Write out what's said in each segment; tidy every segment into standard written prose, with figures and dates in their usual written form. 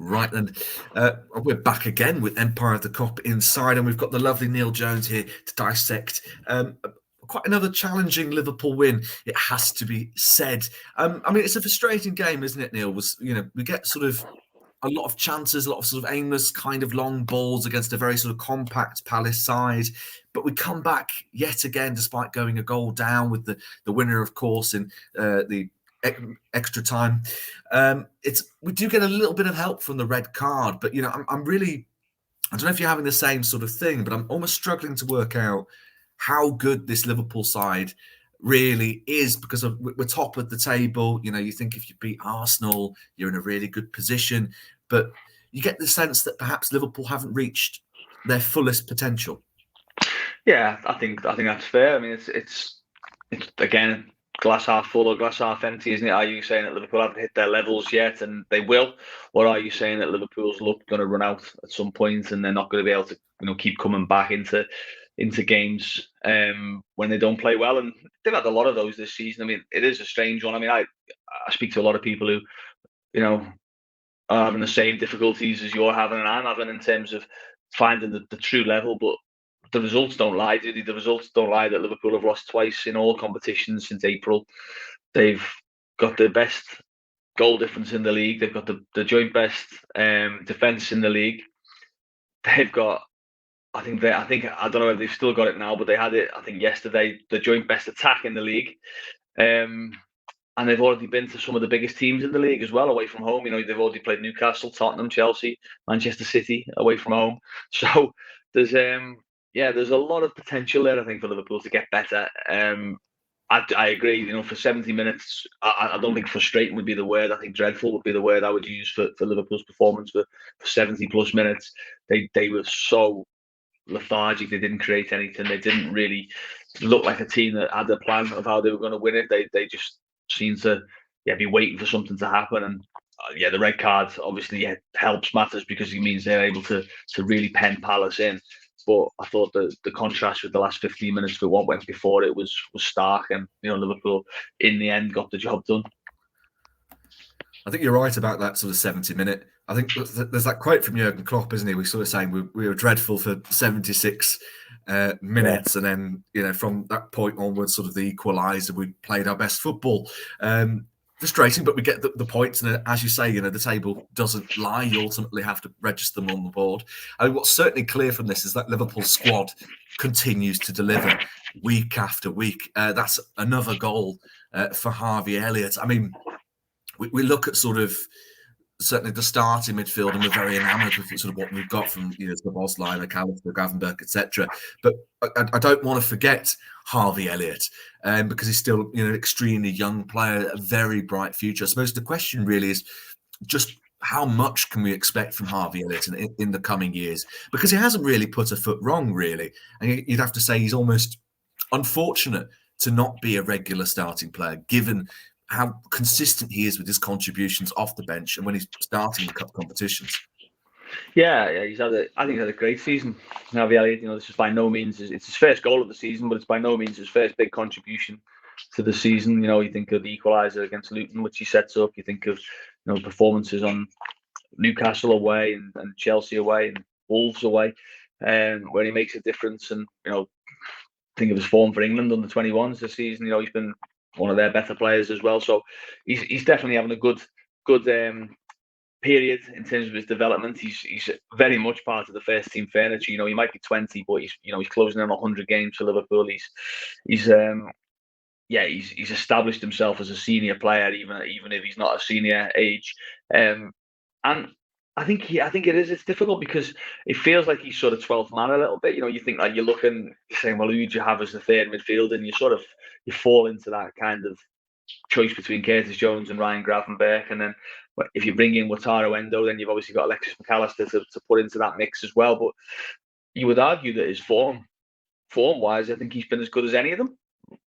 Right then, we're back again with Empire of the Cop Inside, and we've got the lovely Neil Jones here to dissect quite another challenging Liverpool win. It has to be said. I mean, it's a frustrating game, isn't it, Neil? We get sort of a lot of chances, a lot of sort of aimless kind of long balls against a very sort of compact Palace side, but we come back yet again despite going a goal down with the winner, of course, in the extra time. We do get a little bit of help from the red card, but I'm really, I don't know if you're having the same sort of thing, but I'm almost struggling to work out how good this Liverpool side really is, because we're top of the table. You think if you beat Arsenal, you're in a really good position, but you get the sense that perhaps Liverpool haven't reached their fullest potential. Yeah, I think that's fair. I mean, it's again, glass half full or glass half empty, isn't it? Are you saying that Liverpool haven't hit their levels yet and they will, or are you saying that Liverpool's luck going to run out at some point and they're not going to be able to, keep coming back into games when they don't play well? And they've had a lot of those this season. I mean, it is a strange one. I mean, I speak to a lot of people who, are having the same difficulties as you're having and I'm having in terms of finding the true level, but the results don't lie, do they? The results don't lie that Liverpool have lost twice in all competitions since April. They've got the best goal difference in the league. They've got the joint best defence in the league. They've got, I don't know if they've still got it now, but they had it, I think, yesterday, the joint best attack in the league. And they've already been to some of the biggest teams in the league as well, away from home. They've already played Newcastle, Tottenham, Chelsea, Manchester City away from home. So there's there's a lot of potential there, I think, for Liverpool to get better. I agree. For 70 minutes, I don't think frustrating would be the word. I think dreadful would be the word I would use for Liverpool's performance. For 70 plus minutes, they were so lethargic. They didn't create anything. They didn't really look like a team that had a plan of how they were going to win it. They just seemed to be waiting for something to happen. And the red card obviously helps matters because it means they're able to really pen Palace in. But I thought the contrast with the last 15 minutes with what went before it was stark, and Liverpool in the end got the job done. I think you're right about that sort of 70-minute. I think there's that quote from Jurgen Klopp, isn't he? We're sort of saying we were dreadful for 76 minutes, and then from that point onwards, sort of the equaliser, we played our best football. Frustrating, but we get the points, and as you say, the table doesn't lie. You ultimately have to register them on the board. I mean, what's certainly clear from this is that Liverpool's squad continues to deliver week after week. That's another goal for Harvey Elliott. I mean, we look at sort of certainly the starting midfield, and we're very enamoured with sort of what we've got from the Bosley, McAllister, Gravenberch, etc. But I don't want to forget Harvey Elliott, because he's still an extremely young player, a very bright future. I suppose the question really is just how much can we expect from Harvey Elliott in the coming years? Because he hasn't really put a foot wrong, really. And you'd have to say he's almost unfortunate to not be a regular starting player, given how consistent he is with his contributions off the bench and when he's starting the cup competitions. Yeah, I think he's had a great season. Harvey Elliott, this is by no means it's his first goal of the season, but it's by no means his first big contribution to the season. You think of the equaliser against Luton, which he sets up. You think of performances on Newcastle away and Chelsea away and Wolves away, where he makes a difference. And think of his form for England under 21s this season. He's been one of their better players as well. So he's definitely having a good period in terms of his development. He's very much part of the first team furniture. He might be 20, but he's closing in on 100 games for Liverpool. He's established himself as a senior player, even if he's not a senior age. And I think it's difficult because it feels like he's sort of 12th man a little bit. You think like you're saying, well, who do you have as the third midfielder? And you fall into that kind of choice between Curtis Jones and Ryan Gravenberch. And then if you bring in Wataru Endo, then you've obviously got Alexis McAllister to put into that mix as well. But you would argue that his form-wise, I think he's been as good as any of them.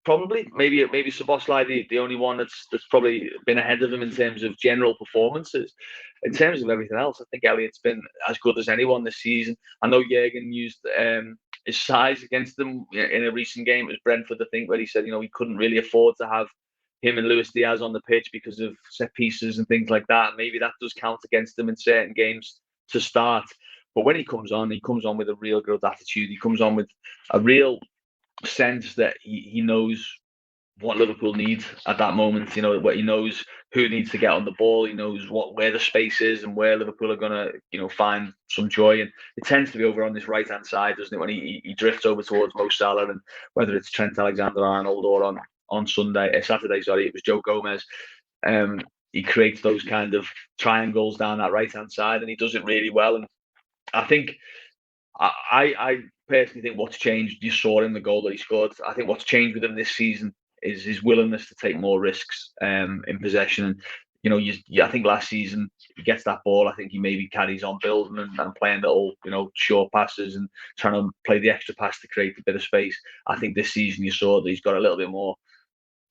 Probably, maybe Szoboszlai, the only one that's probably been ahead of him in terms of general performances. In terms of everything else, I think Elliott's been as good as anyone this season. I know Jurgen used his size against them in a recent game. It was Brentford, I think, where he said he couldn't really afford to have him and Luis Diaz on the pitch because of set pieces and things like that. Maybe that does count against him in certain games to start. But when he comes on with a real good attitude. He comes on with a real sense that he knows what Liverpool needs at that moment. You know, what he knows who needs to get on the ball. He knows where the space is and where Liverpool are gonna, find some joy. And it tends to be over on this right hand side, doesn't it? When he drifts over towards Mo Salah, and whether it's Trent Alexander-Arnold or on Saturday, sorry, it was Joe Gomez. He creates those kind of triangles down that right hand side, and he does it really well. And I think I personally think what's changed, you saw in the goal that he scored. I think what's changed with him this season is his willingness to take more risks in possession. And I think last season he gets that ball. I think he maybe carries on building and playing little, short passes and trying to play the extra pass to create a bit of space. I think this season you saw that he's got a little bit more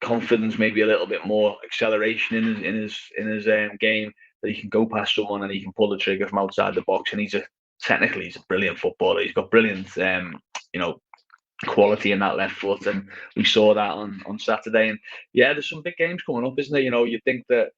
confidence, maybe a little bit more acceleration in his game, that he can go past someone and he can pull the trigger from outside the box. And technically he's a brilliant footballer. He's got brilliant, quality in that left foot, and we saw that on Saturday. And yeah, there's some big games coming up, isn't there? You think that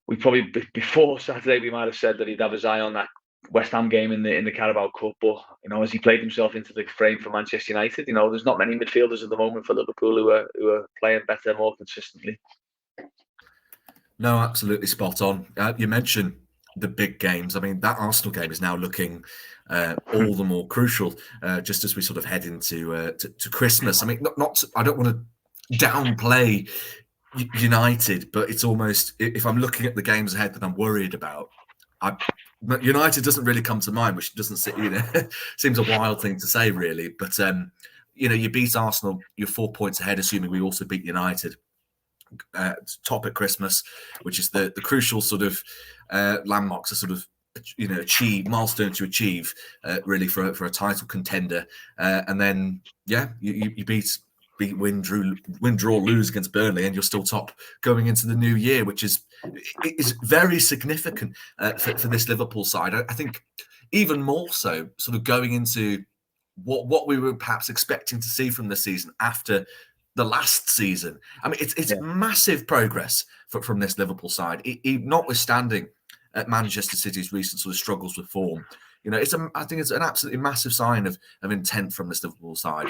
we probably before Saturday we might have said that he'd have his eye on that West Ham game in the Carabao Cup, but as he played himself into the frame for Manchester United, there's not many midfielders at the moment for Liverpool who are playing better, more consistently. No, absolutely spot on. You mentioned the big games. I mean, that Arsenal game is now looking all the more crucial, just as we sort of head into to Christmas. I mean, I don't want to downplay United, but it's almost, if I'm looking at the games ahead that I'm worried about, United doesn't really come to mind, which doesn't seems a wild thing to say, really. But you beat Arsenal, you're 4 points ahead, assuming we also beat United. Top at Christmas, which is the crucial sort of landmarks, a sort of milestone to achieve, really for a title contender. And then you beat, win, draw, lose against Burnley, and you're still top going into the new year, which is very significant for this Liverpool side. I think even more so, sort of going into what we were perhaps expecting to see from the season after the last season. I mean, it's massive progress from this Liverpool side, notwithstanding Manchester City's recent sort of struggles with form. I think it's an absolutely massive sign of intent from this Liverpool side.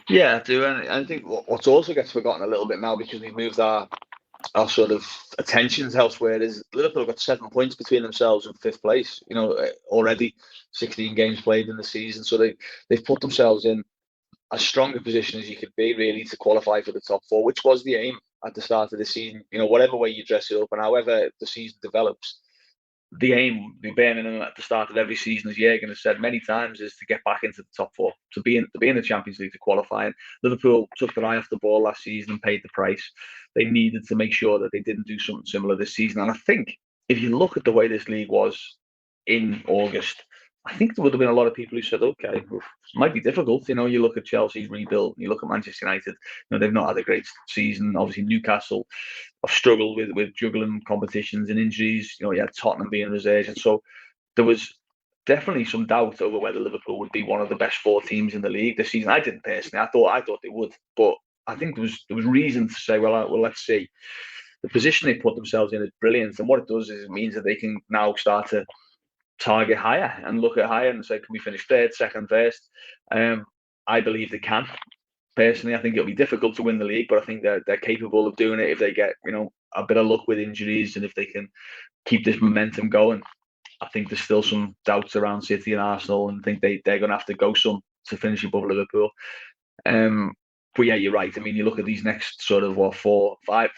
Yeah, I do. And I think what also gets forgotten a little bit now, because we've moved our sort of attentions elsewhere, is Liverpool got 7 points between themselves and fifth place, already 16 games played in the season. So they've put themselves in as strong a position as you could be, really, to qualify for the top four, which was the aim at the start of the season. Whatever way you dress it up and however the season develops, the aim, the burning at the start of every season, as Jurgen has said many times, is to get back into the top four, to be in the Champions League, to qualify. And Liverpool took their eye off the ball last season and paid the price. They needed to make sure that they didn't do something similar this season. And I think if you look at the way this league was in August, I think there would have been a lot of people who said, okay, it might be difficult. You look at Chelsea's rebuild, you look at Manchester United, they've not had a great season. Obviously, Newcastle have struggled with juggling competitions and injuries. You had Tottenham being reserved. And so there was definitely some doubt over whether Liverpool would be one of the best four teams in the league this season. I didn't personally. I thought they would. But I think there was reason to say, well, let's see. The position they put themselves in is brilliant. And what it does is it means that they can now start to target higher and look at higher and say, can we finish third, second, first? I believe they can. Personally, I think it'll be difficult to win the league, but I think they're capable of doing it if they get a bit of luck with injuries, and if they can keep this momentum going. I think there's still some doubts around City and Arsenal, and I think they're going to have to go some to finish above Liverpool. But yeah, you're right. I mean, you look at these next sort of 4, 5.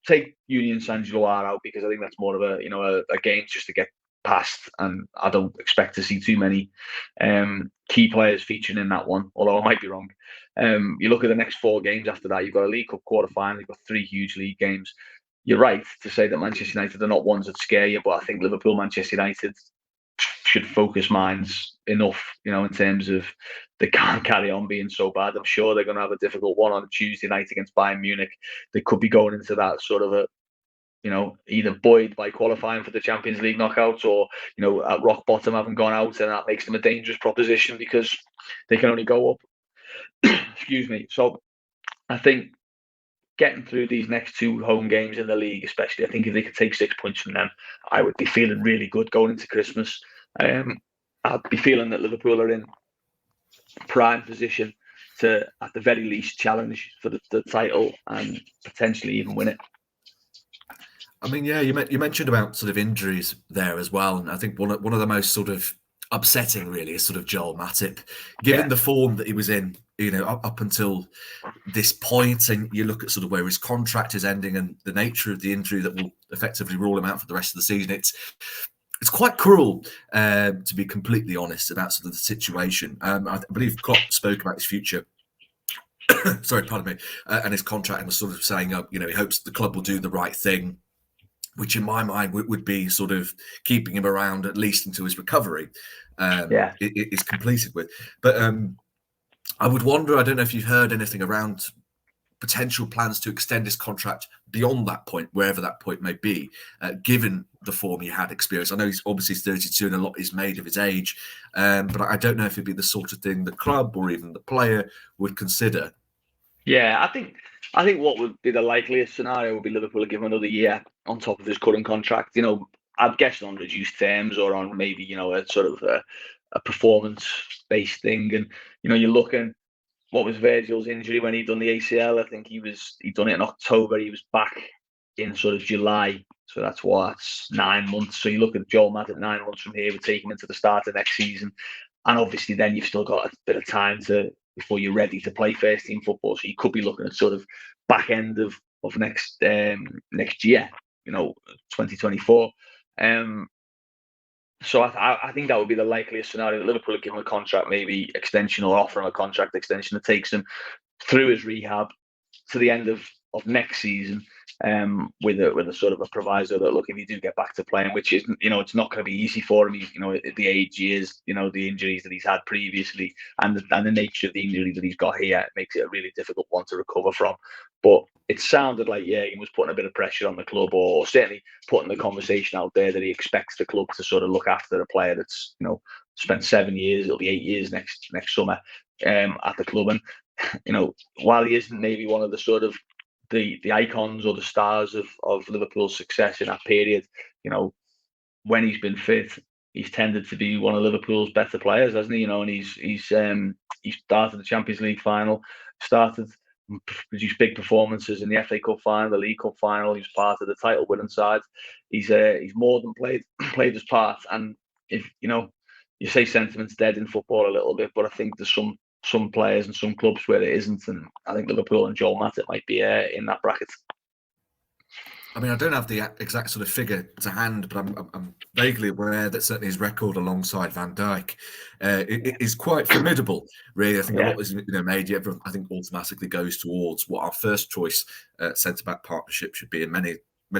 Take Union Saint-Gilloise out, because I think that's more of a game just to get past, and I don't expect to see too many key players featuring in that one, although I might be wrong. You look at the next 4 games after that, you've got a League Cup quarter-final, you've got 3 huge league games. You're right to say that Manchester United are not ones that scare you, but I think Liverpool, Manchester United should focus minds enough, in terms of they can't carry on being so bad. I'm sure they're going to have a difficult one on Tuesday night against Bayern Munich. They could be going into that sort of either buoyed by qualifying for the Champions League knockouts, or, at rock bottom, haven't gone out, and that makes them a dangerous proposition because they can only go up. Excuse me. So I think getting through these next 2 home games in the league, especially, I think if they could take 6 points from them, I would be feeling really good going into Christmas. I'd be feeling that Liverpool are in prime position to, at the very least, challenge for the title and potentially even win it. I mean, yeah, you mentioned about sort of injuries there as well, and I think one of the most sort of upsetting really is sort of Joel Matip, given the form that he was in, up until this point, and you look at sort of where his contract is ending and the nature of the injury that will effectively rule him out for the rest of the season. It's quite cruel, to be completely honest, about sort of the situation. I believe Klopp spoke about his future. Sorry, pardon me, and his contract, and was sort of saying, he hopes the club will do the right thing, which in my mind would be sort of keeping him around at least until his recovery is completed with. But I would wonder, I don't know if you've heard anything around potential plans to extend his contract beyond that point, wherever that point may be, given the form he had experienced. I know he's obviously 32 and a lot is made of his age, but I don't know if it'd be the sort of thing the club or even the player would consider. Yeah, I think what would be the likeliest scenario would be Liverpool give him another year on top of his current contract. I'd guess on reduced terms or on maybe, a sort of a performance-based thing. And, you're looking, what was Virgil's injury when he'd done the ACL? I think he'd done it in October. He was back in sort of July. So that's 9 months. So you look at Joel Matip 9 months from here, we take him into the start of next season. And obviously then you've still got a bit of time before you're ready to play first team football. So you could be looking at sort of back end of next year, 2024. So I think that would be the likeliest scenario, that Liverpool would give him a contract, maybe extension, or offer him a contract extension that takes him through his rehab to the end of next season, with a sort of a proviso that, look, if you do get back to playing, which isn't, it's not going to be easy for him. At the age he is, the injuries that he's had previously, and the nature of the injury that he's got here makes it a really difficult one to recover from. But it sounded like, he was putting a bit of pressure on the club, or certainly putting the conversation out there that he expects the club to sort of look after a player that's, spent 7 years, it'll be 8 years next summer, at the club. And, while he isn't maybe one of the sort of the icons or the stars of Liverpool's success in that period, when he's been fit, he's tended to be one of Liverpool's better players, hasn't he? And he's started the Champions League final, produced big performances in the FA Cup final, the League Cup final. He's part of the title winning side. He's more than played his part. And if you say sentiment's dead in football a little bit, but I think there's some players and some clubs where it isn't, and I think Liverpool and Joel Matip might be in that bracket. I mean, I don't have the exact sort of figure to hand, but I'm vaguely aware that certainly his record alongside Van Dijk is quite formidable. Really, I think a lot is made. Everyone, I think, automatically goes towards what our first choice centre back partnership should be in many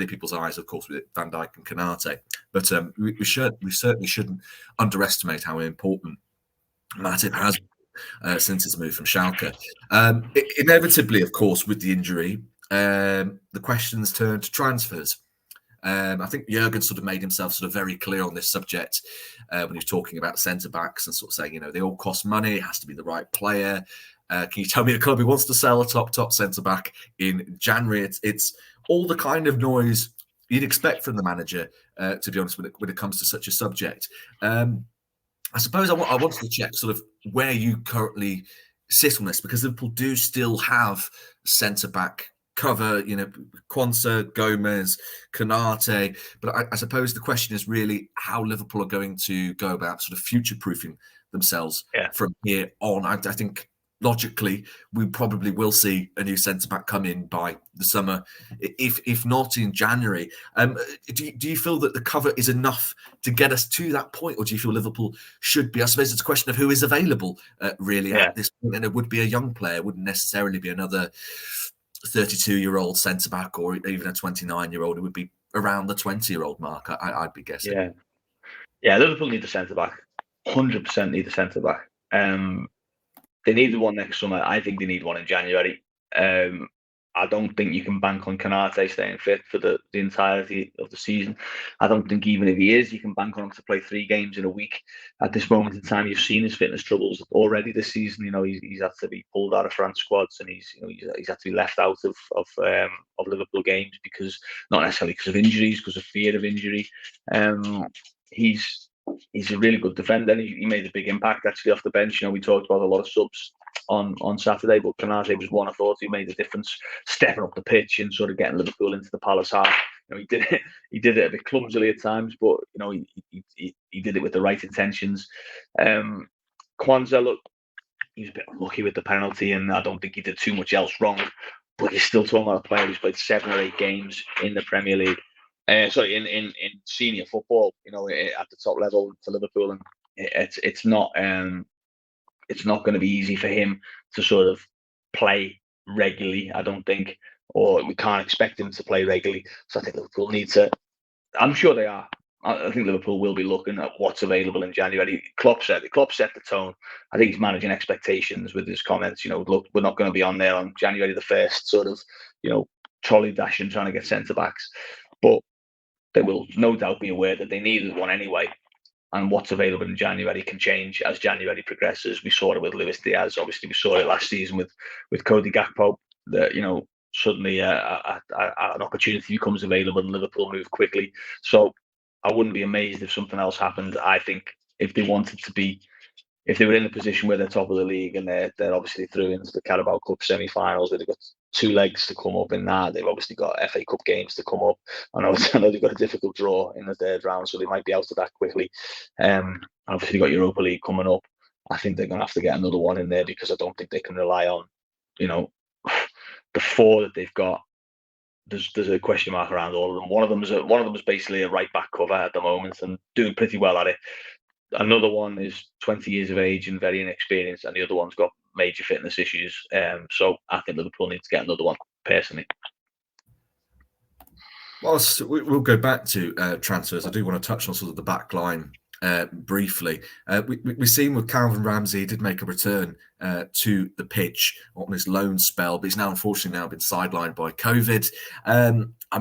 people's eyes, of course, with Van Dijk and Konate. But we certainly shouldn't underestimate how important Matip has since his move from Schalke. Inevitably, of course, with the injury, the questions turned to transfers. I think Jurgen sort of made himself sort of very clear on this subject when he was talking about centre backs and sort of saying, they all cost money. It has to be the right player. Can you tell me a club who wants to sell a top centre back in January? It's all the kind of noise you'd expect from the manager, to be honest, when it comes to such a subject. I suppose I wanted to check sort of where you currently sit on this, because Liverpool do still have centre back cover, Quansah, Gomez, Konate. But I suppose the question is really how Liverpool are going to go about sort of future-proofing themselves from here on. I think logically we probably will see a new centre-back come in by the summer, if not in January. Do you feel that the cover is enough to get us to that point, or do you feel Liverpool should be? I suppose it's a question of who is available really at this point, and it would be a young player. It wouldn't necessarily be another 32-year-old centre-back or even a 29-year-old. It would be around the 20-year-old mark, I'd be guessing. Yeah, Liverpool need a centre-back. 100% need a centre-back. They needed one next summer. I think they need one in January. I don't think you can bank on Konate staying fit for the entirety of the season. I don't think even if he is, you can bank on him to play 3 games in a week. At this moment in time, you've seen his fitness troubles already this season. He's had to be pulled out of France squads, and he's had to be left out of Liverpool games because not necessarily because of injuries, because of fear of injury. He's a really good defender. He made a big impact actually off the bench. We talked about a lot of subs on Saturday, but Konate was one I thought who made a difference, stepping up the pitch and sort of getting Liverpool into the Palace half. He did it a bit clumsily at times, but he did it with the right intentions. Kwanzaa, look, he was a bit unlucky with the penalty, and I don't think he did too much else wrong. But he's still talking about a player who's played 7 or 8 games in the Premier League. In senior football, at the top level for Liverpool, and it's not going to be easy for him to sort of play regularly, I don't think, or we can't expect him to play regularly. So I think Liverpool need to. I'm sure they are. I think Liverpool will be looking at what's available in January. Klopp set the tone. I think he's managing expectations with his comments. Look, we're not going to be on there on January the 1st, sort of, trolley dashing, trying to get centre backs, but they will no doubt be aware that they needed one anyway. And what's available in January can change as January progresses. We saw it with Luis Diaz. Obviously, we saw it last season with Cody Gakpo. That suddenly an opportunity becomes available and Liverpool move quickly. So I wouldn't be amazed if something else happened. I think if they were in a position where they're top of the league and they're obviously through into the Carabao Cup semi-finals, where they've got 2 legs to come up in that. They've obviously got FA Cup games to come up. I know they've got a difficult draw in the 3rd round, so they might be out of that quickly. Obviously, they've got Europa League coming up. I think they're going to have to get another one in there because I don't think they can rely on, the 4 that they've got. There's a question mark around all of them. One of them is basically a right back cover at the moment and doing pretty well at it. Another one is 20 years of age and very inexperienced, and the other one's got major fitness issues. So I think Liverpool need to get another one, personally. Whilst we'll go back to transfers, I do want to touch on sort of the back line briefly. We've seen with Calvin Ramsey, he did make a return to the pitch on his loan spell, but he's now unfortunately been sidelined by COVID.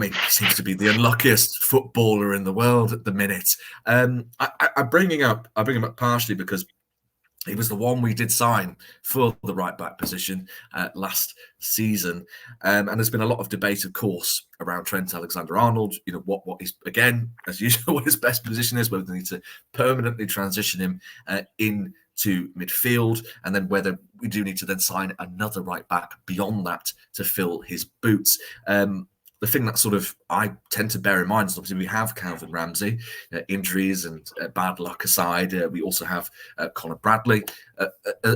He seems to be the unluckiest footballer in the world at the minute. I bring him up partially because he was the one we did sign for the right back position last season. And there's been a lot of debate, of course, around Trent Alexander-Arnold, what is, again, as usual, what his best position is, whether they need to permanently transition him into midfield, and then whether we do need to then sign another right back beyond that to fill his boots. The thing that sort of I tend to bear in mind is obviously we have Calvin Ramsey, injuries and bad luck aside. We also have Conor Bradley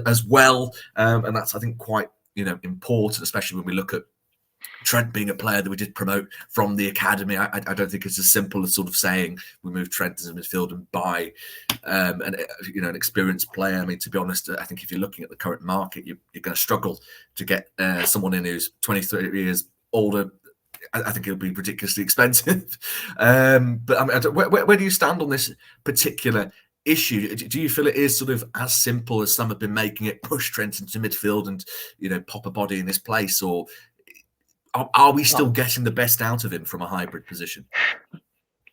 as well. And that's, I think, quite important, especially when we look at Trent being a player that we did promote from the academy. I don't think it's as simple as sort of saying we move Trent as a midfield and buy an experienced player. I mean, to be honest, I think if you're looking at the current market, you're going to struggle to get someone in who's 23 years older. I think it'll be ridiculously expensive. But where do you stand on this particular issue? Do you feel it is sort of as simple as some have been making it, push Trent into midfield and pop a body in this place, or are we still getting the best out of him from a hybrid position?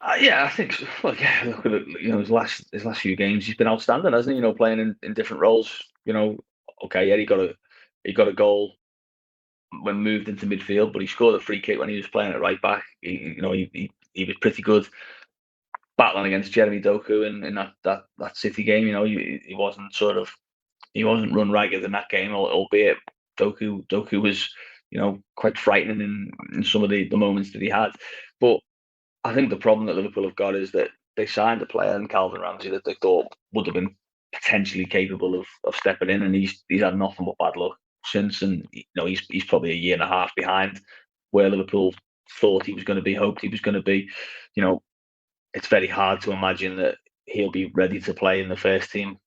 I think so. Look at his last few games. He's been outstanding, hasn't he? Playing in different roles. He got a goal when moved into midfield, but he scored a free kick when he was playing at right back. He was pretty good battling against Jeremy Doku in that City game. He wasn't run ragged in that game, albeit Doku was quite frightening in some of the moments that he had. But I think the problem that Liverpool have got is that they signed a player in Calvin Ramsey that they thought would have been potentially capable of stepping in, and he's had nothing but bad luck since, and he's probably a year and a half behind where Liverpool thought he was going to be, hoped he was going to be. It's very hard to imagine that he'll be ready to play in the first team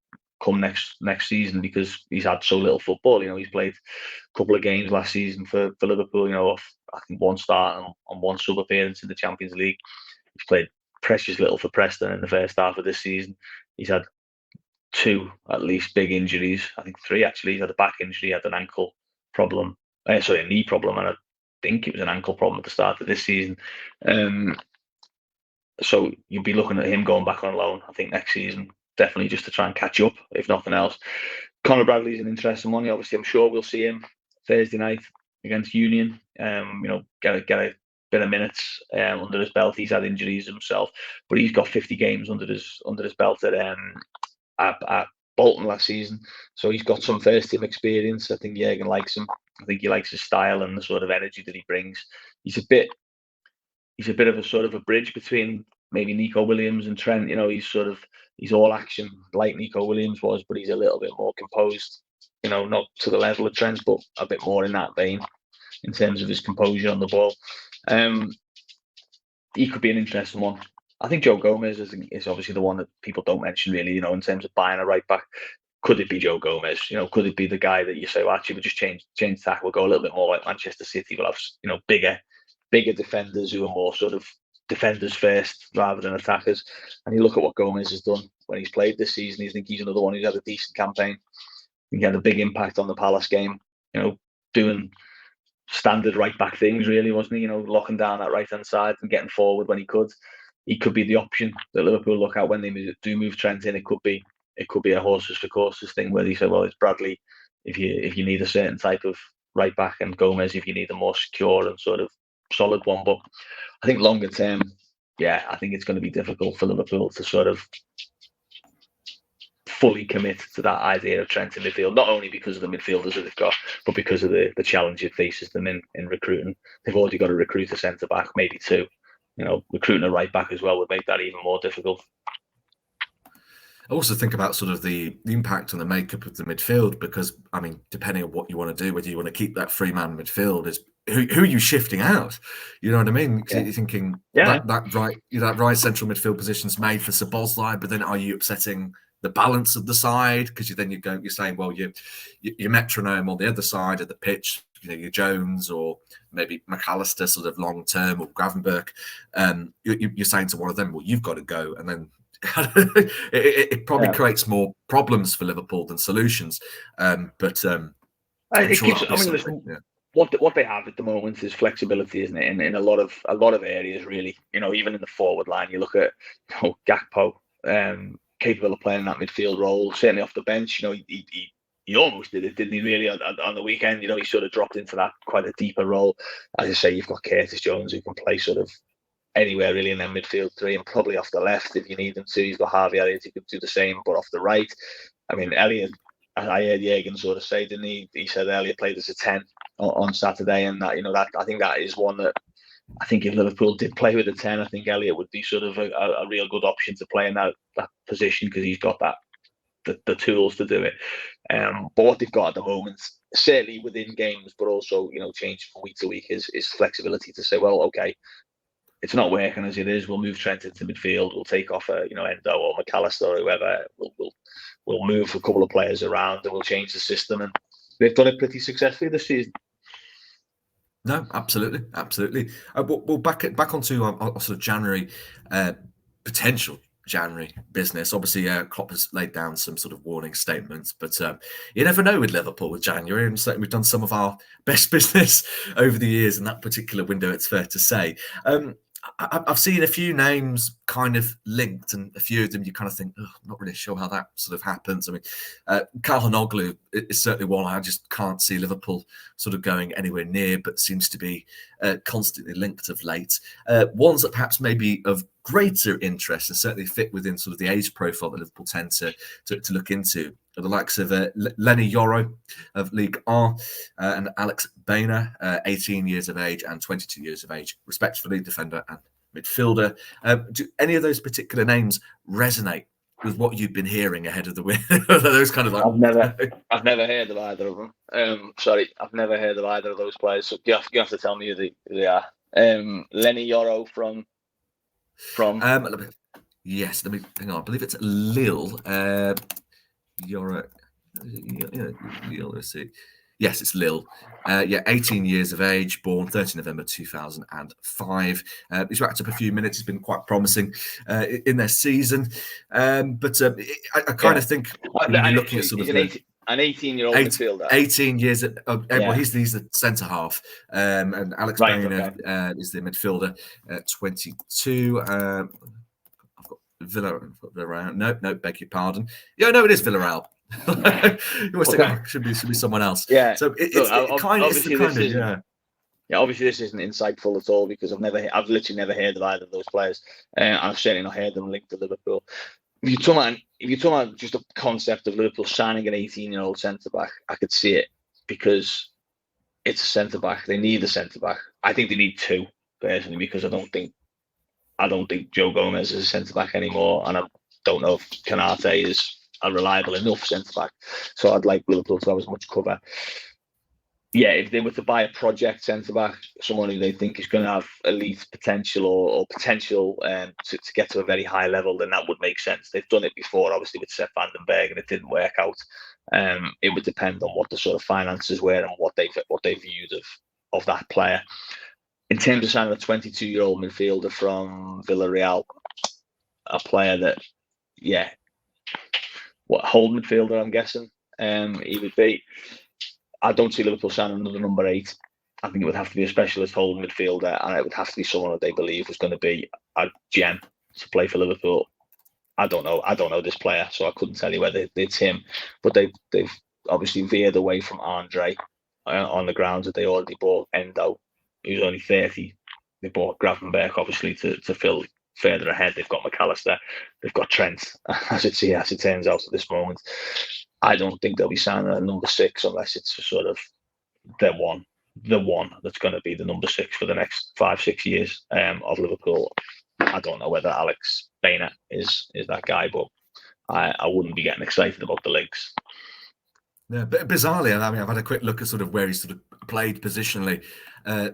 come next season because he's had so little football. He's played a couple of games last season for Liverpool. I think one start and one sub appearance in the Champions League. He's played precious little for Preston in the first half of this season. He's had 2 at least big injuries. I think 3 actually. He's had a back injury, had an ankle problem, a knee problem, and think it was an ankle problem at the start of this season. So you'd be looking at him going back on loan, I think, next season, definitely just to try and catch up, if nothing else. Conor Bradley's an interesting one. Obviously, I'm sure we'll see him Thursday night against Union. Get a bit of minutes under his belt. He's had injuries himself, but he's got 50 games under his belt at Bolton last season. So he's got some first team experience. I think Jurgen likes him. I think he likes his style and the sort of energy that he brings. He's a bit of a sort of a bridge between maybe Nico Williams and Trent. He's all action like Nico Williams was, but he's a little bit more composed. Not to the level of Trent, but a bit more in that vein in terms of his composure on the ball. He could be an interesting one. I think Joe Gomez is obviously the one that people don't mention really, in terms of buying a right back. Could it be Joe Gomez? Could it be the guy that you say, well, actually, we'll just change tack. We'll go a little bit more like Manchester City. We'll have, bigger defenders who are more sort of defenders first rather than attackers. And you look at what Gomez has done when he's played this season. I think he's another one who's had a decent campaign. He had a big impact on the Palace game, doing standard right back things, really, wasn't he? Locking down that right hand side and getting forward when he could. He could be the option that Liverpool look at when they do move Trent in. It could be a horses for courses thing where they say, well, it's Bradley if you need a certain type of right back, and Gomez if you need a more secure and sort of solid one. But I think longer term, I think it's going to be difficult for Liverpool to sort of fully commit to that idea of Trent in midfield, not only because of the midfielders that they've got, but because of the challenge it faces them in recruiting. They've already got to recruit a centre back, maybe two. Recruiting a right back as well would make that even more difficult. I also think about sort of the impact on the makeup of the midfield, because depending on what you want to do, whether you want to keep that 3-man midfield, is who are you shifting out? You know what I mean? Yeah. You're thinking that right central midfield position's made for Szoboszlai, but then are you upsetting the balance of the side? Because you're saying, well, your metronome on the other side of the pitch, your Jones or maybe McAllister sort of long term, or Gravenberch, you're saying to one of them, well, you've got to go, and then it probably creates more problems for Liverpool than solutions. What they have at the moment is flexibility, isn't it? In a lot of areas, really. Even in the forward line, you look at Gakpo, capable of playing that midfield role, certainly off the bench. He almost did it, didn't he? Really on the weekend, he sort of dropped into that quite a deeper role. As you say, you've got Curtis Jones who can play sort of anywhere really in their midfield three, and probably off the left if you need them to. You've got Harvey Elliott who could do the same, but off the right. Elliott, I heard Jürgen sort of say, didn't he? He said Elliott played as a 10 on Saturday, and that that I think that is one that I think if Liverpool did play with a 10, I think Elliott would be sort of a real good option to play in that position, because he's got the tools to do it. But what they've got at the moment, certainly within games, but also change from week to week, is flexibility to say, well, okay, it's not working as it is. We'll move Trent into midfield. We'll take off Endo or McAllister or whoever. We'll move a couple of players around and we'll change the system. And they've done it pretty successfully this season. No, absolutely. We'll back onto our sort of January potential January business. Obviously, Klopp has laid down some sort of warning statements, but you never know with Liverpool with January, and certainly we've done some of our best business over the years in that particular window, it's fair to say. I've seen a few names kind of linked, and a few of them you kind of think, I'm not really sure how that sort of happens. Calhanoglu is certainly one I just can't see Liverpool sort of going anywhere near, but seems to be constantly linked of late. Ones that perhaps may be of greater interest and certainly fit within sort of the age profile that Liverpool tend to look into are the likes of Leny Yoro of Ligue 1 and Alex Baena, 18 years of age and 22 years of age, respectively, defender and midfielder. Do any of those particular names resonate with what you've been hearing ahead of the win? Those kind of like... I've never heard of either of them. I've never heard of either of those players. So you have to tell me who they are. Leny Yoro from. Yes, let me hang on. I believe it's Lille. Yoro. Let's see. Yes, it's Lille. 18 years of age, born 30 November 2005. He's racked up a few minutes. He's been quite promising in their season. But I kind of think when you're looking at sort of... An 18-year-old midfielder. 18 years. Well, Yeah. he's the centre half, and Alex Right, Baena okay. is the midfielder. 22. I've got Villarreal. No, beg your pardon. Yeah, no, it is Villarreal. You always think, oh, should be someone else. Yeah. So it's Obviously the kind of, yeah. Yeah, obviously this isn't insightful at all because I've literally never heard of either of those players, and I've certainly not heard them linked to Liverpool. If you're talking about just a concept of Liverpool signing an 18-year-old centre back, I could see it because it's a centre back. They need a centre back. I think they need two personally because I don't think Joe Gomez is a centre back anymore, and I don't know if Canate is a reliable enough centre back. So I'd like Liverpool to have as much cover. Yeah, if they were to buy a project centre back, someone who they think is going to have elite potential or potential to get to a very high level, then that would make sense. They've done it before, obviously with Sepp van den Berg, and it didn't work out. It would depend on what the sort of finances were and what they viewed of that player. In terms of signing a 22-year-old midfielder from Villarreal, a player that, hold midfielder, I'm guessing he would be. I don't see Liverpool signing another number 8. I think it would have to be a specialist holding midfielder, and it would have to be someone that they believe was going to be a gem to play for Liverpool. I don't know this player, so I couldn't tell you whether it's him. But they've obviously veered away from Andre on the grounds that they already bought Endo, who's only 30. They bought Gravenberch, obviously, to fill further ahead. They've got McAllister, they've got Trent, as it turns out at this moment. I don't think they'll be signing a number 6 unless it's sort of the one that's going to be the number 6 for the next 5-6 years of Liverpool. I don't know whether Alex Baena is that guy, but I wouldn't be getting excited about the links. Yeah, but bizarrely, I mean, I've had a quick look at sort of where he's sort of played positionally.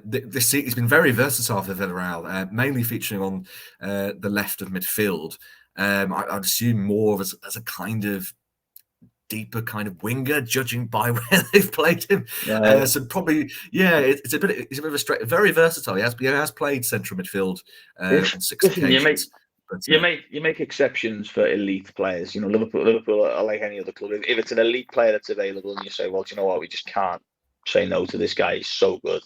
This seat, he's been very versatile for Villarreal, mainly featuring on the left of midfield. I'd assume more of as a kind of deeper kind of winger, judging by where they've played him. So probably, it's a bit of a straight, very versatile. He has played central midfield on 6 occasions. You make exceptions for elite players. You know, Liverpool are like any other club. If it's an elite player that's available, and you say, well, do you know what, we just can't say no to this guy. He's so good.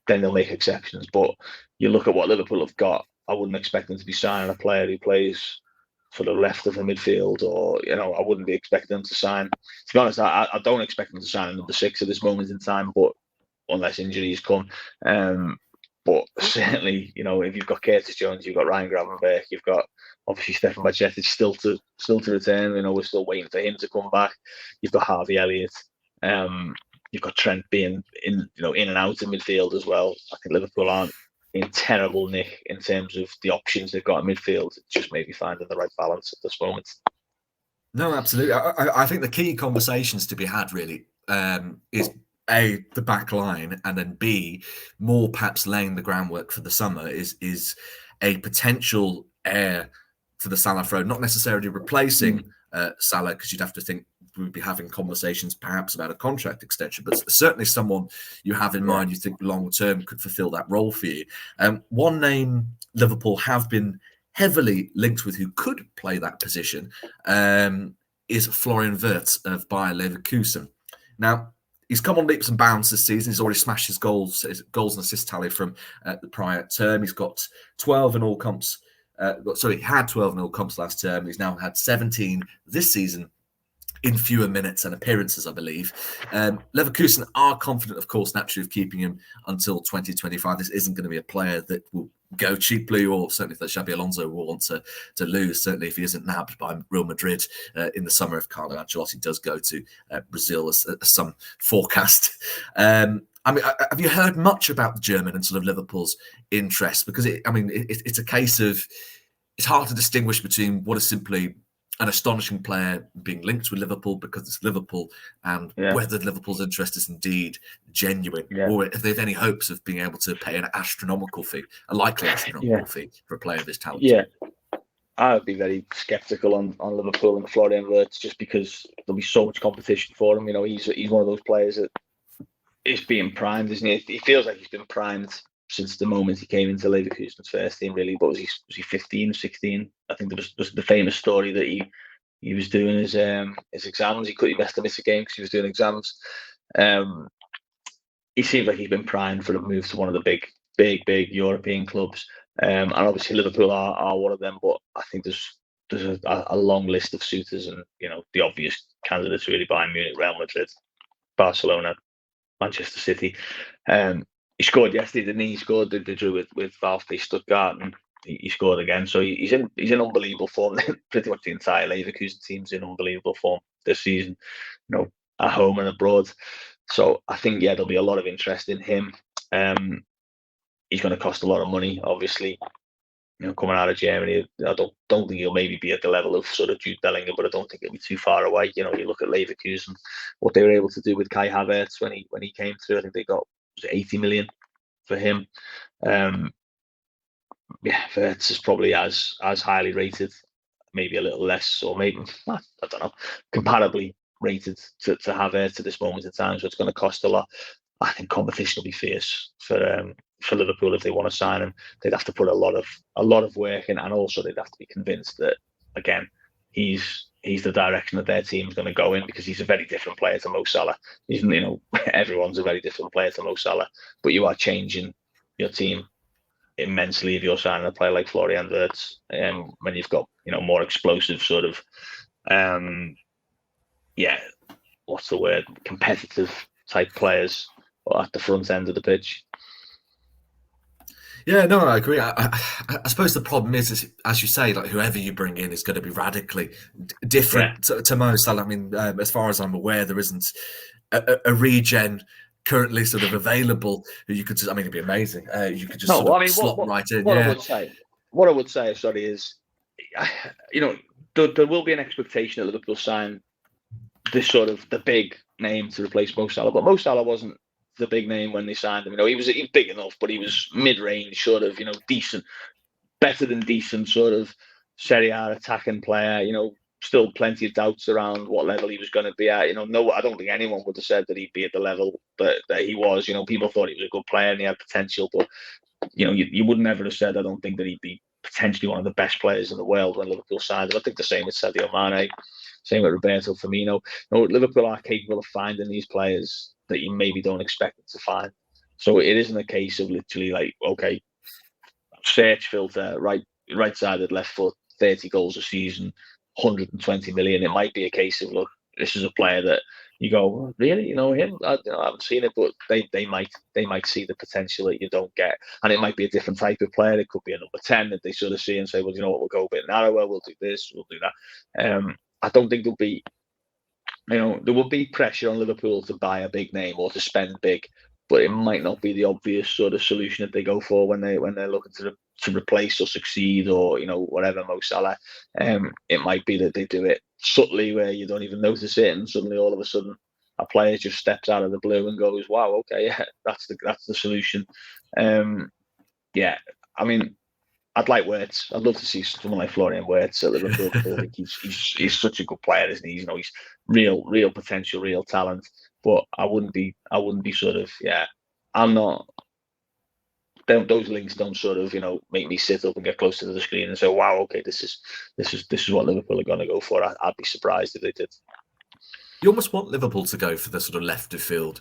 Then they'll make exceptions. But you look at what Liverpool have got. I wouldn't expect them to be signing a player who plays sort of left of the midfield, or I wouldn't be expecting them to sign. To be honest, I don't expect them to sign a number 6 at this moment in time, but unless injuries come. But certainly, if you've got Curtis Jones, you've got Ryan Gravenberch, you've got obviously Stefan Bajcetic still to return. We're still waiting for him to come back. You've got Harvey Elliott. You've got Trent being in and out of midfield as well. I think Liverpool aren't in terrible nick in terms of the options they've got in midfield. It's just maybe finding the right balance at this moment. No, absolutely. I think the key conversations to be had really is A, the back line, and then B, more perhaps laying the groundwork for the summer is a potential heir to the Salah throne, not necessarily replacing Salah, because you'd have to think we'd be having conversations perhaps about a contract extension, but certainly someone you have in mind you think long term could fulfill that role for you. One name Liverpool have been heavily linked with who could play that position is Florian Wirtz of Bayer Leverkusen. Now, he's come on leaps and bounds this season. He's already smashed his goals and assist tally from the prior term. He's got 12 in all comps. He had 12 in all comps last term. He's now had 17 this season in fewer minutes and appearances, I believe. Leverkusen are confident, of course, naturally, of keeping him until 2025. This isn't going to be a player that will go cheaply, or certainly that Xabi Alonso will want to lose, certainly if he isn't nabbed by Real Madrid in the summer, if Carlo Ancelotti does go to Brazil, as some forecast. I mean, have you heard much about the German and sort of Liverpool's interest? Because it's a case of, it's hard to distinguish between what is simply an astonishing player being linked with Liverpool because it's Liverpool, and whether Liverpool's interest is indeed genuine, or if they have any hopes of being able to pay an astronomical fee, a likely astronomical fee for a player of this talent. Yeah, I would be very sceptical on Liverpool and Florian Wirtz, just because there'll be so much competition for him. He's one of those players that is being primed, isn't he? He feels like he's been primed since the moment he came into Leverkusen's first team, really. But was he 15, 16? I think there was the famous story that he he was doing his exams. He must have missed a game because he was doing exams. He seems like he's been primed for a move to one of the big European clubs. And obviously Liverpool are one of them, but I think there's a long list of suitors, and the obvious candidates really: Bayern Munich, Real Madrid, Barcelona, Manchester City. He scored yesterday, didn't he? He scored. They drew with VfB Stuttgart, and he scored again. So he's in unbelievable form. Pretty much the entire Leverkusen team's in unbelievable form this season, at home and abroad. So I think there'll be a lot of interest in him. He's going to cost a lot of money, obviously. Coming out of Germany, I don't think he'll maybe be at the level of sort of Jude Bellingham, but I don't think it'll be too far away. You look at Leverkusen, what they were able to do with Kai Havertz when he came through. I think they got 80 million for him. Havertz is probably as highly rated, maybe a little less, or maybe I don't know, comparably rated to Havertz at this moment in time. So it's going to cost a lot. I think competition will be fierce for Liverpool if they want to sign him. They'd have to put a lot of work in, and also they'd have to be convinced that, again, he's the direction that their team is going to go in, because he's a very different player to Mo Salah. Everyone's a very different player to Mo Salah, but you are changing your team immensely if you're signing a player like Florian Wirtz, when you've got more explosive sort of what's the word, competitive type players at the front end of the pitch. Yeah, no, I agree. I suppose the problem is, as you say, like whoever you bring in is going to be radically different to Mo Salah. I mean, as far as I'm aware, there isn't a regen currently sort of available who you could just, it'd be amazing. You could just slot right in. What I would say, sorry, is, there will be an expectation that Liverpool sign this sort of the big name to replace Mo Salah, but Mo Salah wasn't the big name when they signed him. He was big enough, but he was mid-range, sort of, decent, better than decent, sort of Serie A attacking player. Still plenty of doubts around what level he was going to be at. No, I don't think anyone would have said that he'd be at the level that he was. People thought he was a good player and he had potential, but you would never have said, I don't think, that he'd be potentially one of the best players in the world when Liverpool signed him. I think the same with Sadio Mane, same with Roberto Firmino. Liverpool are capable of finding these players that you maybe don't expect them to find. So it isn't a case of literally like, okay, search filter, right-sided left foot, 30 goals a season, 120 million. It might be a case of, look, this is a player that you go, really, him? I haven't seen it, but they might see the potential that you don't get, and it might be a different type of player. It could be a number 10 that they sort of see and say, well, you know what, we'll go a bit narrower, we'll do this, we'll do that. I don't think there'll be, there will be pressure on Liverpool to buy a big name or to spend big, but it might not be the obvious sort of solution that they go for when they're looking to replace or succeed, or whatever, Mo Salah. It might be that they do it subtly where you don't even notice it, and suddenly all of a sudden a player just steps out of the blue and goes, wow, okay, yeah, that's the solution. I'd like Wirtz. I'd love to see someone like Florian Wirtz at Liverpool. I think he's such a good player, isn't he? He's real potential, real talent. But I wouldn't be sort of, I'm not. Those links don't sort of, make me sit up and get closer to the screen and say, wow, okay, this is what Liverpool are going to go for. I'd be surprised if they did. You almost want Liverpool to go for the sort of left of field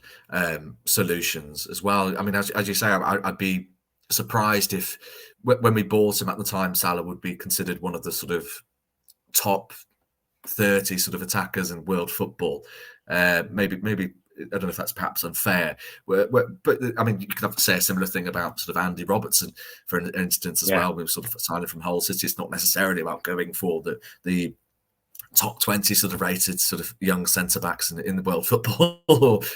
solutions as well. I mean, as you say, I'd be surprised if when we bought him at the time, Salah would be considered one of the sort of top 30 sort of attackers in world football. Maybe I don't know if that's perhaps unfair, but I mean, you could have to say a similar thing about sort of Andy Robertson, for an instance, as well. We were sort of signing from Hull City. It's not necessarily about going for the top 20 sort of rated sort of young centre backs in the world football,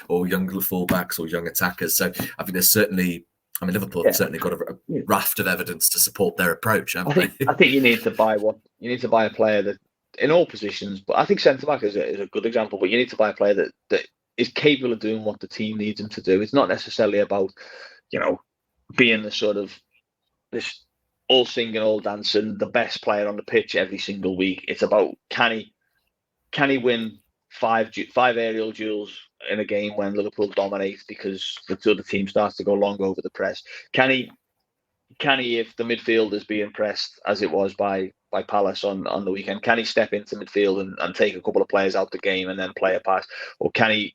or young fullbacks or young attackers. So I think there's certainly. I mean, Liverpool have certainly got a raft of evidence to support their approach. I think you need to buy a player that in all positions, but I think centre back is a good example. But you need to buy a player that is capable of doing what the team needs him to do. It's not necessarily about being the sort of this all singing, all dancing, the best player on the pitch every single week. It's about can he win five aerial duels in a game when Liverpool dominates because the other team starts to go long over the press? Can he, if the midfield is being pressed as it was by by Palace on the weekend. Can he step into midfield and take a couple of players out the game and then play a pass, or can he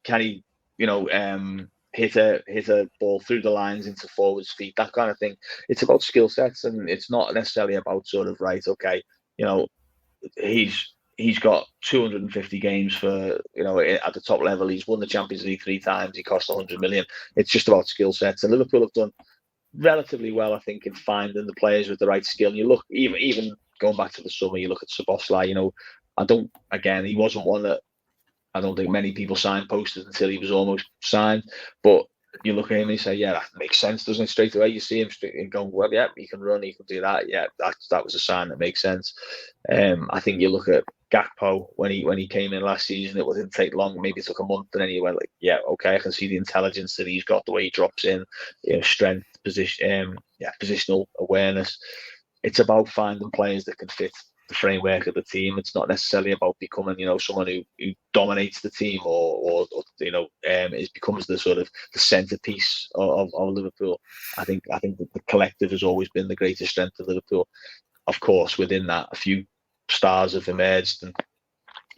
hit a ball through the lines into forwards' feet, that kind of thing. It's about skill sets, and it's not necessarily about sort of, right, okay, he's got 250 games for, at the top level. He's won the Champions League 3 times. He cost 100 million. It's just about skill sets, and Liverpool have done relatively well, I think, in finding the players with the right skill. And you look, even going back to the summer, you look at Szoboszlai. He wasn't one that I don't think many people signposted until he was almost signed. But you look at him and you say, yeah, that makes sense, doesn't it? Straight away, you see him and going, well, yeah, he can run, he can do that. Yeah, that was a sign that makes sense. I think you look at Gakpo when he came in last season. It didn't take long. Maybe it took a month, and then you went like, yeah, okay, I can see the intelligence that he's got, the way he drops in, strength, positional awareness. It's about finding players that can fit the framework of the team. It's not necessarily about becoming, someone who dominates the team or it becomes the sort of the centerpiece of Liverpool. I think that the collective has always been the greatest strength of Liverpool. Of course, within that, a few stars have emerged, and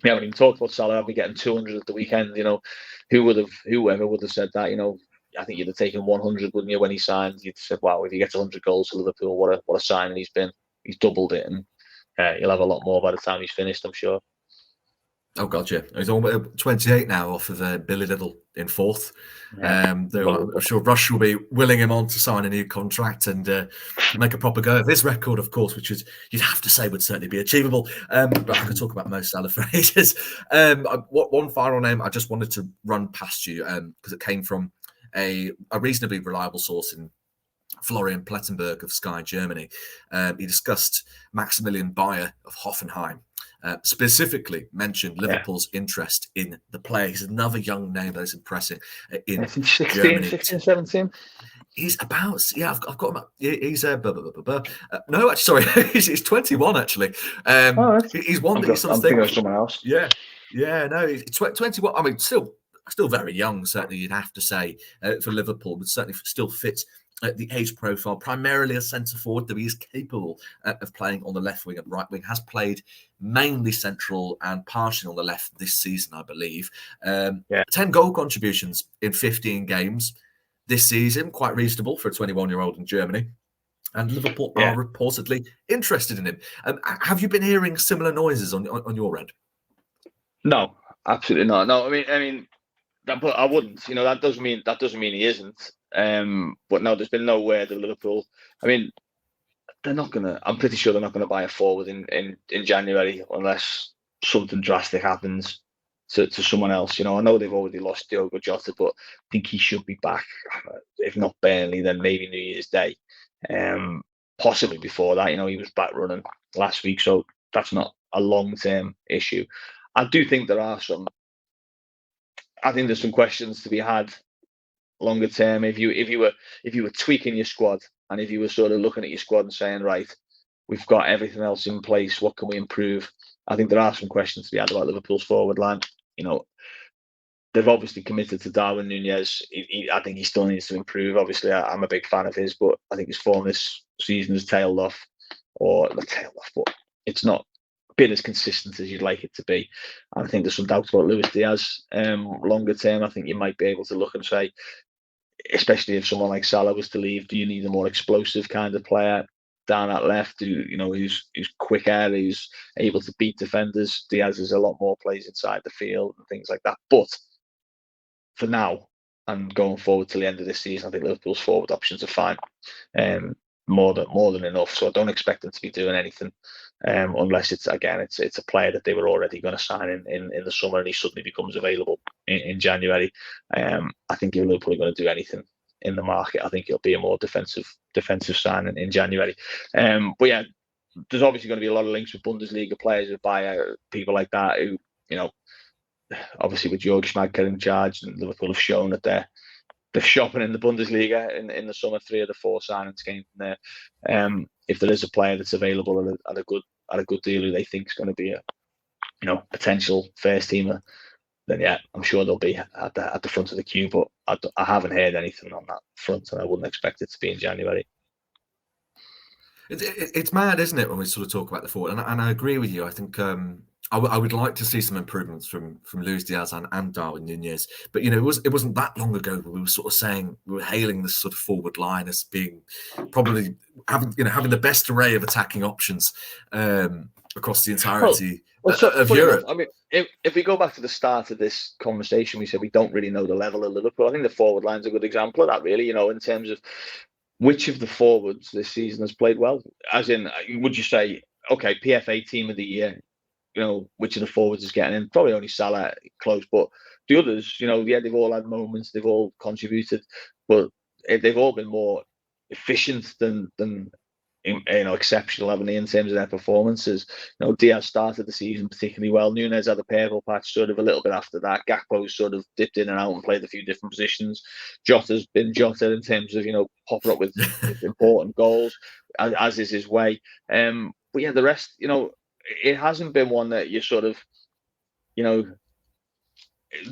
we haven't even talked about Salah. I've been getting 200 at the weekend. Whoever would have said that? I think you'd have taken 100, wouldn't you, when he signed? You'd have said, wow, if he gets 100 goals for Liverpool, what a signing he's been. He's doubled it, and he'll have a lot more by the time he's finished, I'm sure. Oh God, yeah, he's almost 28 now, off of Billy Little in 4th. Yeah. I'm sure Rush will be willing him on to sign a new contract and make a proper go of his record, of course, which is, you'd have to say, would certainly be achievable. But I could talk about Mo Salah for ages. One final name I just wanted to run past you, because it came from a reasonably reliable source in Florian Plettenberg of Sky Germany. He discussed Maximilian Bayer of Hoffenheim. Specifically mentioned Liverpool's interest in the player. He's another young name that is impressing in 16, Germany. 16, 17. He's about, I've got him. He's no, actually, sorry, he's 21 actually. He's one that he's sort of thinking of someone else. Yeah, no, he's 21. I mean, still very young. Certainly, you'd have to say for Liverpool, but certainly still fits the age profile. Primarily a centre forward, though he is capable of playing on the left wing and right wing. Has played mainly central and partially on the left this season, I believe. 10 goal contributions in 15 games this season, quite reasonable for a 21-year-old in Germany. And Liverpool are reportedly interested in him. Have you been hearing similar noises on your end? No, absolutely not. No, I mean, but I wouldn't. That doesn't mean he isn't. But no, there's been no word of Liverpool. I mean, they're not gonna. I'm pretty sure they're not gonna buy a forward in January unless something drastic happens to someone else. I know they've already lost Diogo Jota, but I think he should be back. If not Burnley, then maybe New Year's Day. Possibly before that. He was back running last week, so that's not a long-term issue. I do think there's some questions to be had longer term. If you were tweaking your squad, and if you were sort of looking at your squad and saying, right, we've got everything else in place, what can we improve? I think there are some questions to be had about Liverpool's forward line. They've obviously committed to Darwin Núñez. I think he still needs to improve. Obviously, I'm a big fan of his, but I think his form this season has tailed off, but it's not been as consistent as you'd like it to be. And I think there's some doubts about Luis Diaz. Longer term, I think you might be able to look and say, especially if someone like Salah was to leave, do you need a more explosive kind of player down that left, who's quicker, who's able to beat defenders? Diaz is a lot more plays inside the field and things like that. But for now and going forward to the end of this season, I think Liverpool's forward options are fine, more than enough. So I don't expect them to be doing anything unless it's a player that they were already going to sign in the summer and he suddenly becomes available in January. I think if Liverpool are going to do anything in the market, I think it'll be a more defensive signing in January. But yeah, there's obviously going to be a lot of links with Bundesliga players, with Bayer, people like that who, obviously with George Schmadtke in charge, and Liverpool have shown that they're shopping in the Bundesliga in the summer. 3 of the 4 signings came from there. If there is a player that's available at a good deal who they think is going to be a potential first teamer, then yeah, I'm sure they'll be at the front of the queue. But I haven't heard anything on that front, and I wouldn't expect it to be in January. It's mad, isn't it, when we sort of talk about the forward? And I agree with you. I think I would like to see some improvements from Luis Diaz and Darwin Nunez. But it wasn't that long ago we were sort of saying, we were hailing this sort of forward line as being probably having the best array of attacking options across the entirety of Europe. Enough, I mean, if we go back to the start of this conversation, we said we don't really know the level of Liverpool. I think the forward line's a good example of that, really. In terms of which of the forwards this season has played well? As in, would you say, okay, PFA team of the year, which of the forwards is getting in? Probably only Salah close, but the others, they've all had moments, they've all contributed, but they've all been more efficient than exceptional, haven't they, in terms of their performances? Diaz started the season particularly well. Nunez had a purple patch sort of a little bit after that. Gakpo's sort of dipped in and out and played a few different positions. Jota's been Jota in terms of popping up with important goals, as is his way. But yeah, the rest, it hasn't been one that you sort of,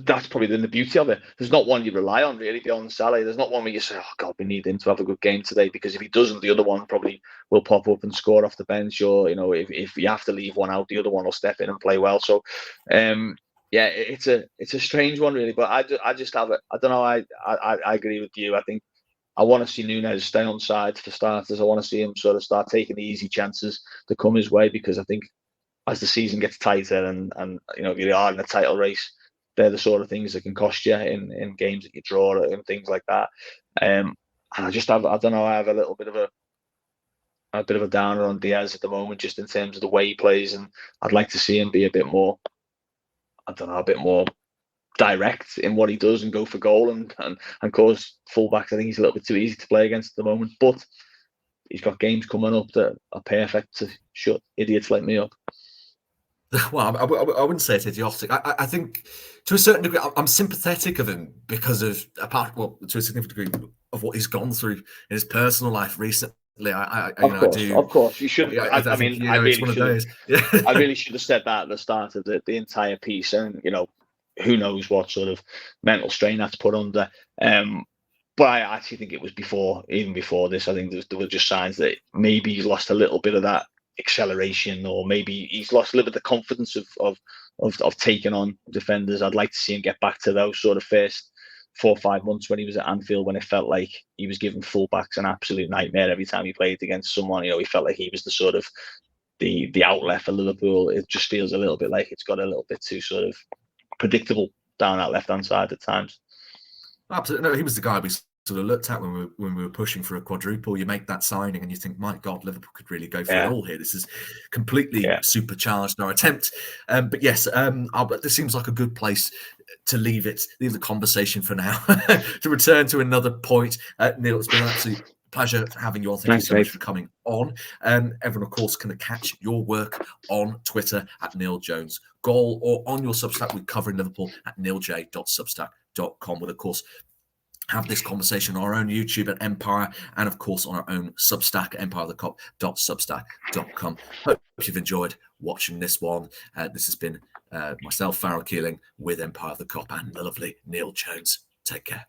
that's probably the beauty of it. There's not one you rely on really beyond Salah. There's not one where you say, "Oh God, we need him to have a good game today," because if he doesn't, the other one probably will pop up and score off the bench. Or if you have to leave one out, the other one will step in and play well. So, yeah, it's a strange one really. But I just have it. I don't know. I agree with you. I think I want to see Nunez stay on side for starters. I want to see him sort of start taking the easy chances that come his way, because I think as the season gets tighter and if you are in a title race, they're the sort of things that can cost you in games that you draw and things like that. And I don't know, I have a little bit of a downer on Diaz at the moment, just in terms of the way he plays, and I'd like to see him be a bit more direct in what he does and go for goal and cause fullbacks. I think he's a little bit too easy to play against at the moment, but he's got games coming up that are perfect to shut idiots like me up. Well, I wouldn't say it's idiotic. I think to a certain degree, I'm sympathetic of him because of to a significant degree of what he's gone through in his personal life recently. Of course, you should. I think, it's one of those. I really should have said that at the start of the entire piece, and who knows what sort of mental strain that's put under. But I actually think it was even before this. I think there were just signs that maybe he's lost a little bit of that acceleration, or maybe he's lost a little bit of the confidence of taking on defenders. I'd like to see him get back to those sort of first 4 or 5 months when he was at Anfield, when it felt like he was giving fullbacks an absolute nightmare every time he played against someone. He felt like he was the sort of the outlet for Liverpool. It just feels a little bit like it's got a little bit too sort of predictable down that left hand side at times. Absolutely. No, he was the guy we sort of looked at when we were pushing for a quadruple. You make that signing and you think, my God, Liverpool could really go for it all here. This is completely supercharged our attempt. But yes, this seems like a good place to leave the conversation for now. To return to another point, Neil, it's been an absolute pleasure having you on. Thank you so much for coming on. Everyone, of course, can catch your work on Twitter at Neil Jones Goal, or on your Substack with Covering Liverpool at neilj.substack.com. With, of course, have this conversation on our own YouTube at Empire, and of course on our own Substack, empirethecop.substack.com. Hope you've enjoyed watching this one. This has been myself, Farrell Keeling, with Empire of the Cop, and the lovely Neil Jones. Take care.